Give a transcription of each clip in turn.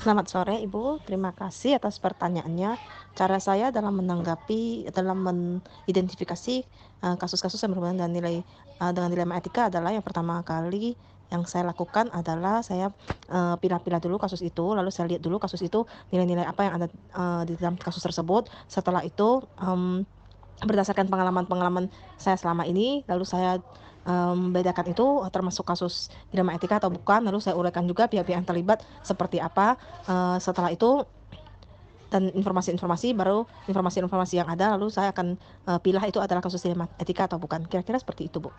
Selamat sore Ibu, terima kasih atas pertanyaannya. Cara saya dalam mengidentifikasi, kasus-kasus yang berhubungan dengan dilema etika adalah yang pertama kali yang saya lakukan adalah saya, pilah-pilah dulu kasus itu, lalu saya lihat dulu kasus itu nilai-nilai apa yang ada, di dalam kasus tersebut. Setelah itu, berdasarkan pengalaman-pengalaman saya selama ini, lalu saya, bedakan itu termasuk kasus dilema etika atau bukan, lalu saya uraikan juga pihak-pihak yang terlibat seperti apa. Setelah itu dan informasi-informasi yang ada lalu saya akan, pilah itu adalah kasus dilema etika atau bukan, kira-kira seperti itu, Bu.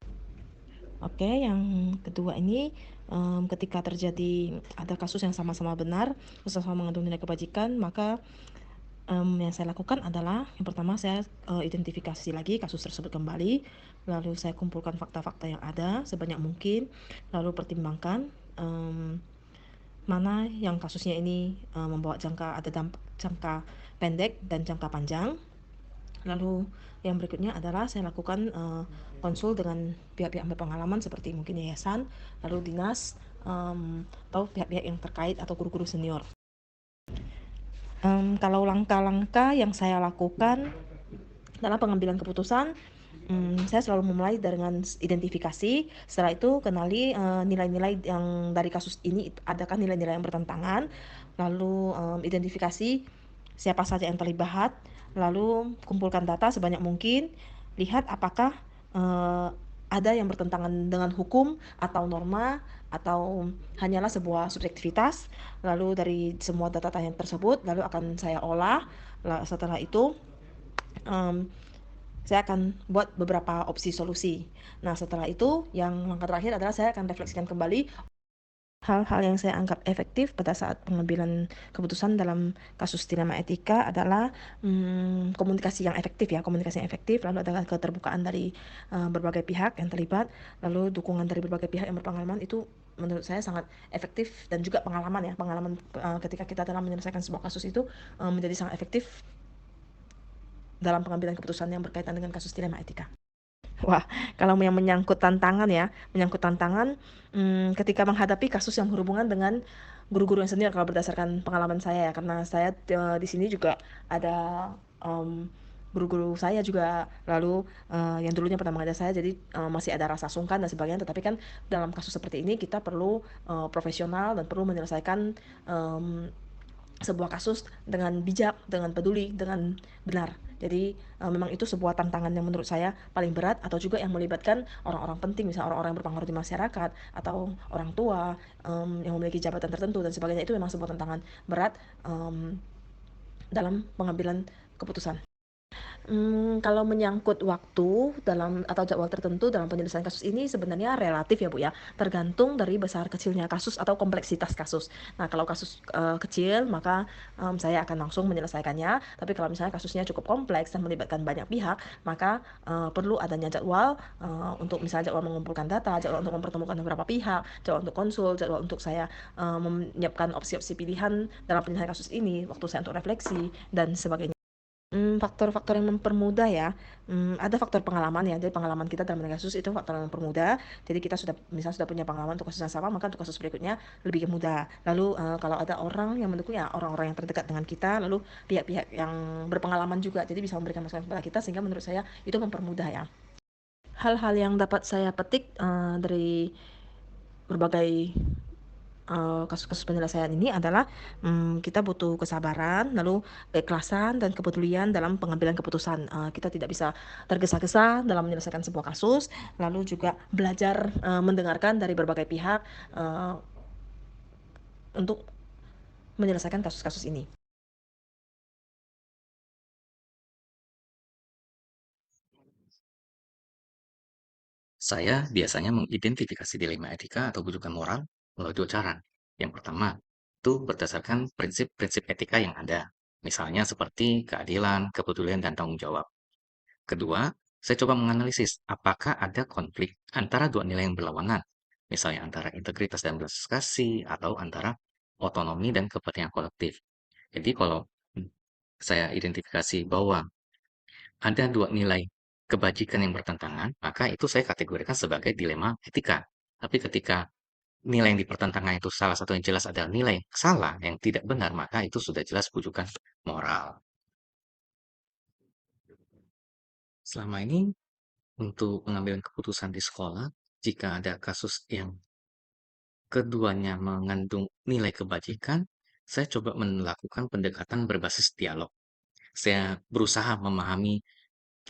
Oke, yang kedua ini, ketika terjadi ada kasus yang sama-sama benar, sama-sama mengandung nilai kebajikan, maka yang saya lakukan adalah yang pertama saya, identifikasi lagi kasus tersebut kembali, lalu saya kumpulkan fakta-fakta yang ada sebanyak mungkin, lalu pertimbangkan, mana yang kasusnya ini, membawa ada dampak jangka pendek dan jangka panjang. Lalu yang berikutnya adalah saya lakukan, konsul dengan pihak-pihak yang berpengalaman seperti mungkin yayasan, lalu dinas, atau pihak-pihak yang terkait atau guru-guru senior. Kalau langkah-langkah yang saya lakukan dalam pengambilan keputusan, saya selalu memulai dengan identifikasi, setelah itu kenali, nilai-nilai yang dari kasus ini adakah nilai-nilai yang bertentangan, lalu, identifikasi siapa saja yang terlibat, lalu kumpulkan data sebanyak mungkin, lihat apakah, eee, ada yang bertentangan dengan hukum atau norma atau hanyalah sebuah subjektivitas, lalu dari semua data yang tersebut lalu akan saya olah, setelah itu, mmm saya akan buat beberapa opsi solusi. Nah, setelah itu yang langkah terakhir adalah saya akan refleksikan kembali hal-hal yang saya anggap efektif pada saat pengambilan keputusan dalam kasus dilema etika adalah, komunikasi yang efektif ya, komunikasi yang efektif, lalu ada keterbukaan dari, berbagai pihak yang terlibat, lalu dukungan dari berbagai pihak yang berpengalaman itu menurut saya sangat efektif dan juga pengalaman ya, pengalaman, ketika kita dalam menyelesaikan sebuah kasus itu, menjadi sangat efektif dalam pengambilan keputusan yang berkaitan dengan kasus dilema etika. Wah, kalau yang menyangkut tantangan ya, ketika menghadapi kasus yang berhubungan dengan guru-guru yang senior kalau berdasarkan pengalaman saya ya, karena saya, di sini juga ada, guru-guru saya juga, lalu, yang dulunya pernah mengajar saya jadi, masih ada rasa sungkan dan sebagainya, tetapi kan dalam kasus seperti ini kita perlu, profesional dan perlu menyelesaikan, sebuah kasus dengan bijak, dengan peduli, dengan benar. Jadi, memang itu sebuah tantangan yang menurut saya paling berat atau juga yang melibatkan orang-orang penting, misalnya orang-orang yang berpengaruh di masyarakat atau orang tua, yang memiliki jabatan tertentu dan sebagainya, itu memang sebuah tantangan berat, dalam pengambilan keputusan. Kalau menyangkut waktu atau jadwal tertentu dalam penyelesaian kasus ini sebenarnya relatif ya, Bu, ya, tergantung dari besar kecilnya kasus atau kompleksitas kasus. Nah, kalau kasus, kecil maka, saya akan langsung menyelesaikannya, tapi kalau misalnya kasusnya cukup kompleks dan melibatkan banyak pihak, maka, perlu adanya jadwal, untuk misalnya jadwal mengumpulkan data, jadwal untuk mempertemukan beberapa pihak, jadwal untuk konsul, jadwal untuk saya, menyiapkan opsi-opsi pilihan dalam penyelesaian kasus ini, waktu saya untuk refleksi dan sebagainya. Faktor-faktor yang mempermudah ya, ada faktor pengalaman ya, jadi pengalaman kita dalam menangani kasus itu faktor yang mempermudah. Jadi kita misalnya sudah punya pengalaman untuk kasus yang sama, maka untuk kasus berikutnya lebih mudah. Lalu, kalau ada orang yang mendukung ya orang-orang yang terdekat dengan kita, lalu pihak-pihak yang berpengalaman juga, jadi bisa memberikan masukan kepada kita sehingga menurut saya itu mempermudah ya. Hal-hal yang dapat saya petik, dari berbagai kasus-kasus penyelesaian ini adalah, kita butuh kesabaran, lalu keikhlasan dan kepedulian dalam pengambilan keputusan. Kita tidak bisa tergesa-gesa dalam menyelesaikan sebuah kasus, lalu juga belajar, mendengarkan dari berbagai pihak, eee, untuk menyelesaikan kasus-kasus ini. Saya biasanya mengidentifikasi dilema etika atau bujukan moral melalui dua cara. Yang pertama, itu berdasarkan prinsip-prinsip etika yang ada. Misalnya seperti keadilan, kepedulian, dan tanggung jawab. Kedua, saya coba menganalisis apakah ada konflik antara dua nilai yang berlawanan. Misalnya antara integritas dan belas kasih atau antara otonomi dan kepentingan kolektif. Jadi kalau hmm, saya identifikasi bahwa ada dua nilai kebajikan yang bertentangan, maka itu saya kategorikan sebagai dilema etika. Tapi ketika nilai yang dipertentangkan itu salah satu yang jelas adalah nilai yang salah, yang tidak benar, maka itu sudah jelas bujukan moral. Selama ini, untuk pengambilan keputusan di sekolah, jika ada kasus yang keduanya mengandung nilai kebajikan, saya coba melakukan pendekatan berbasis dialog. Saya berusaha memahami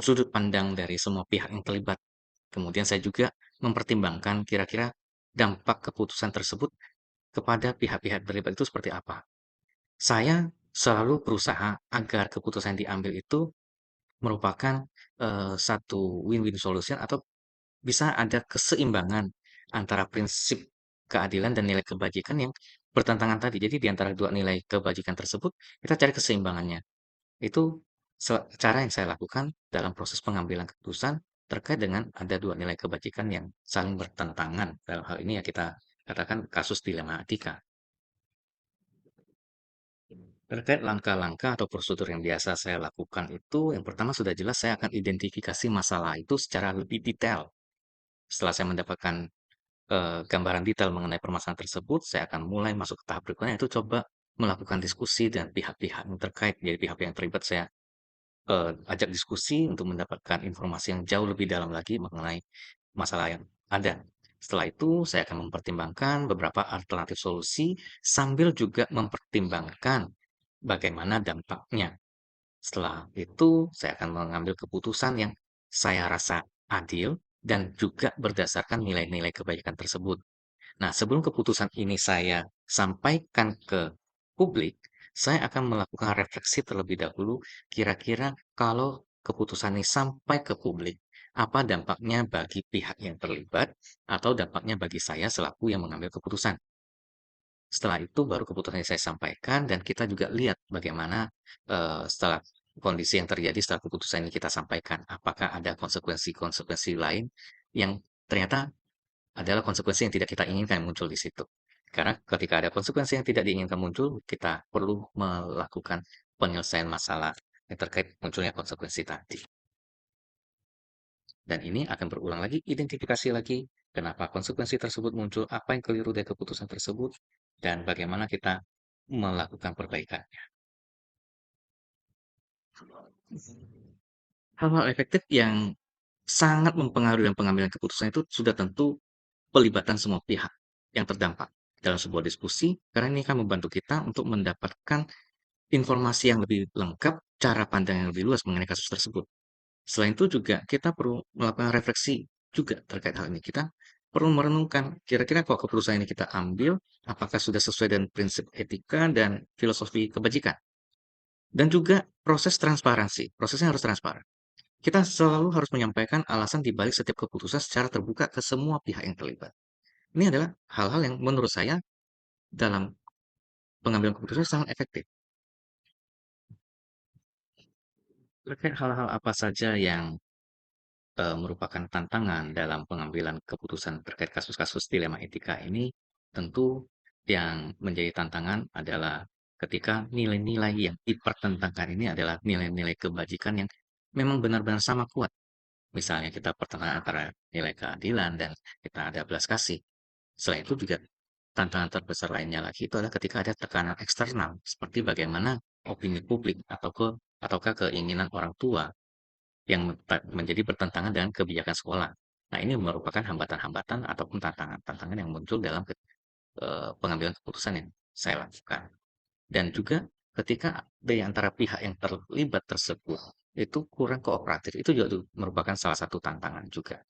sudut pandang dari semua pihak yang terlibat. Kemudian saya juga mempertimbangkan kira-kira dampak keputusan tersebut kepada pihak-pihak terlibat itu seperti apa. Saya selalu berusaha agar keputusan yang diambil itu merupakan satu win-win solution atau bisa ada keseimbangan antara prinsip keadilan dan nilai kebajikan yang bertentangan tadi. Jadi di antara dua nilai kebajikan tersebut, kita cari keseimbangannya. Itu cara yang saya lakukan dalam proses pengambilan keputusan terkait dengan ada dua nilai kebajikan yang saling bertentangan. Dalam hal ini ya kita katakan kasus dilema etika. Terkait langkah-langkah atau prosedur yang biasa saya lakukan itu, yang pertama sudah jelas saya akan identifikasi masalah itu secara lebih detail. Setelah saya mendapatkan gambaran detail mengenai permasalahan tersebut, saya akan mulai masuk ke tahap berikutnya, yaitu coba melakukan diskusi dengan pihak-pihak yang terkait. Jadi pihak yang terlibat saya ajak diskusi untuk mendapatkan informasi yang jauh lebih dalam lagi mengenai masalah yang ada. Setelah itu, saya akan mempertimbangkan beberapa alternatif solusi sambil juga mempertimbangkan bagaimana dampaknya. Setelah itu, saya akan mengambil keputusan yang saya rasa adil dan juga berdasarkan nilai-nilai kebaikan tersebut. Nah, sebelum keputusan ini saya sampaikan ke publik, saya akan melakukan refleksi terlebih dahulu, kira-kira kalau keputusan ini sampai ke publik, apa dampaknya bagi pihak yang terlibat atau dampaknya bagi saya selaku yang mengambil keputusan. Setelah itu baru keputusan yang saya sampaikan dan kita juga lihat bagaimana setelah kondisi yang terjadi setelah keputusan ini kita sampaikan, apakah ada konsekuensi-konsekuensi lain yang ternyata adalah konsekuensi yang tidak kita inginkan muncul di situ. Karena ketika ada konsekuensi yang tidak diinginkan muncul, kita perlu melakukan penyelesaian masalah yang terkait munculnya konsekuensi tadi. Dan ini akan berulang lagi, identifikasi lagi, kenapa konsekuensi tersebut muncul, apa yang keliru dari keputusan tersebut, dan bagaimana kita melakukan perbaikan. Hal-hal efektif yang sangat mempengaruhi dalam pengambilan keputusan itu sudah tentu pelibatan semua pihak yang terdampak dalam sebuah diskusi, karena ini akan membantu kita untuk mendapatkan informasi yang lebih lengkap, cara pandang yang lebih luas mengenai kasus tersebut. Selain itu juga kita perlu melakukan refleksi juga terkait hal ini. Kita perlu merenungkan kira-kira kalau keputusan ini kita ambil, apakah sudah sesuai dengan prinsip etika dan filosofi kebajikan. Dan juga proses transparansi. Prosesnya harus transparan. Kita selalu harus menyampaikan alasan di balik setiap keputusan secara terbuka ke semua pihak yang terlibat. Ini adalah hal-hal yang menurut saya dalam pengambilan keputusan sangat efektif. Terkait hal-hal apa saja yang merupakan tantangan dalam pengambilan keputusan terkait kasus-kasus dilema etika ini, tentu yang menjadi tantangan adalah ketika nilai-nilai yang dipertentangkan ini adalah nilai-nilai kebajikan yang memang benar-benar sama kuat. Misalnya kita pertentangan antara nilai keadilan dan kita ada belas kasih. Selain itu juga tantangan terbesar lainnya lagi itu adalah ketika ada tekanan eksternal, seperti bagaimana opini publik ataukah keinginan orang tua yang menjadi bertentangan dengan kebijakan sekolah. Nah, ini merupakan hambatan-hambatan ataupun tantangan-tantangan yang muncul dalam pengambilan keputusan yang saya lakukan. Dan juga ketika dari antara pihak yang terlibat tersebut itu kurang kooperatif, itu juga merupakan salah satu tantangan juga.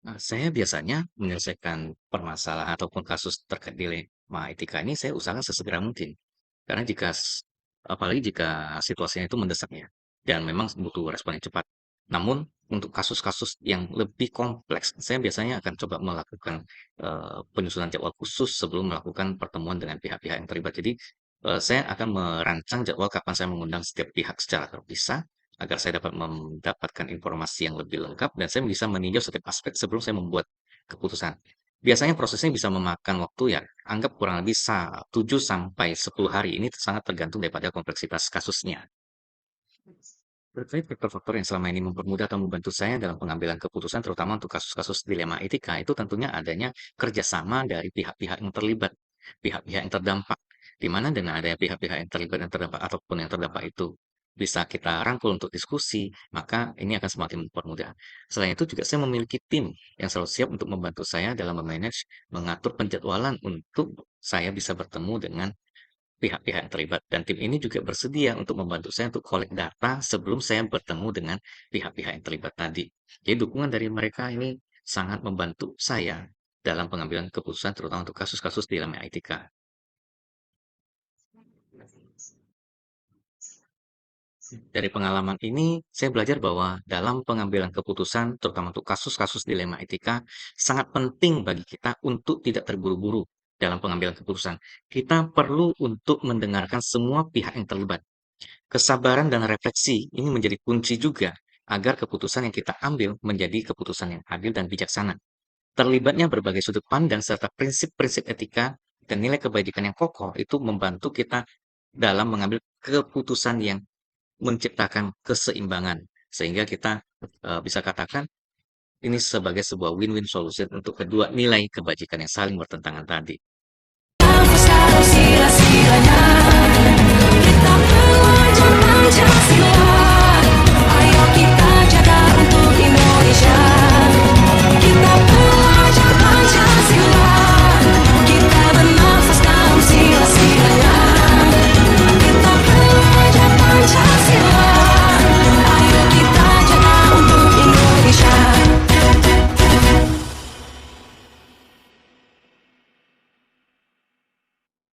Nah, saya biasanya menyelesaikan permasalahan ataupun kasus terkait dilema etika ini saya usahakan sesegera mungkin. Karena apalagi jika situasinya itu mendesak ya, dan memang butuh respon yang cepat. Namun, untuk kasus-kasus yang lebih kompleks, saya biasanya akan coba melakukan penyusunan jadwal khusus sebelum melakukan pertemuan dengan pihak-pihak yang terlibat. Jadi, saya akan merancang jadwal kapan saya mengundang setiap pihak secara terpisah, agar saya dapat mendapatkan informasi yang lebih lengkap dan saya bisa meninjau setiap aspek sebelum saya membuat keputusan. Biasanya prosesnya bisa memakan waktu ya, anggap kurang lebih 7 sampai 10 hari. Ini sangat tergantung daripada kompleksitas kasusnya. Terkait faktor-faktor yang selama ini mempermudah atau membantu saya dalam pengambilan keputusan, terutama untuk kasus-kasus dilema etika, itu tentunya adanya kerjasama dari pihak-pihak yang terlibat, pihak-pihak yang terdampak, di mana dengan adanya pihak-pihak yang terlibat dan terdampak ataupun yang terdampak itu bisa kita rangkul untuk diskusi, maka ini akan semakin mempermudah. Selain itu juga saya memiliki tim yang selalu siap untuk membantu saya dalam memanage, mengatur penjadwalan untuk saya bisa bertemu dengan pihak-pihak yang terlibat dan tim ini juga bersedia untuk membantu saya untuk collect data sebelum saya bertemu dengan pihak-pihak yang terlibat tadi. Jadi dukungan dari mereka ini sangat membantu saya dalam pengambilan keputusan terutama untuk kasus-kasus dilema etika. Dari pengalaman ini, saya belajar bahwa dalam pengambilan keputusan, terutama untuk kasus-kasus dilema etika, sangat penting bagi kita untuk tidak terburu-buru dalam pengambilan keputusan. Kita perlu untuk mendengarkan semua pihak yang terlibat. Kesabaran dan refleksi ini menjadi kunci juga agar keputusan yang kita ambil menjadi keputusan yang adil dan bijaksana. Terlibatnya berbagai sudut pandang serta prinsip-prinsip etika dan nilai kebajikan yang kokoh itu membantu kita dalam mengambil keputusan yang menciptakan keseimbangan. Sehingga kita bisa katakan ini sebagai sebuah win-win solution untuk kedua nilai kebajikan yang saling bertentangan tadi. Kita pelajar Pancasila, ayo kita jaga untuk Indonesia.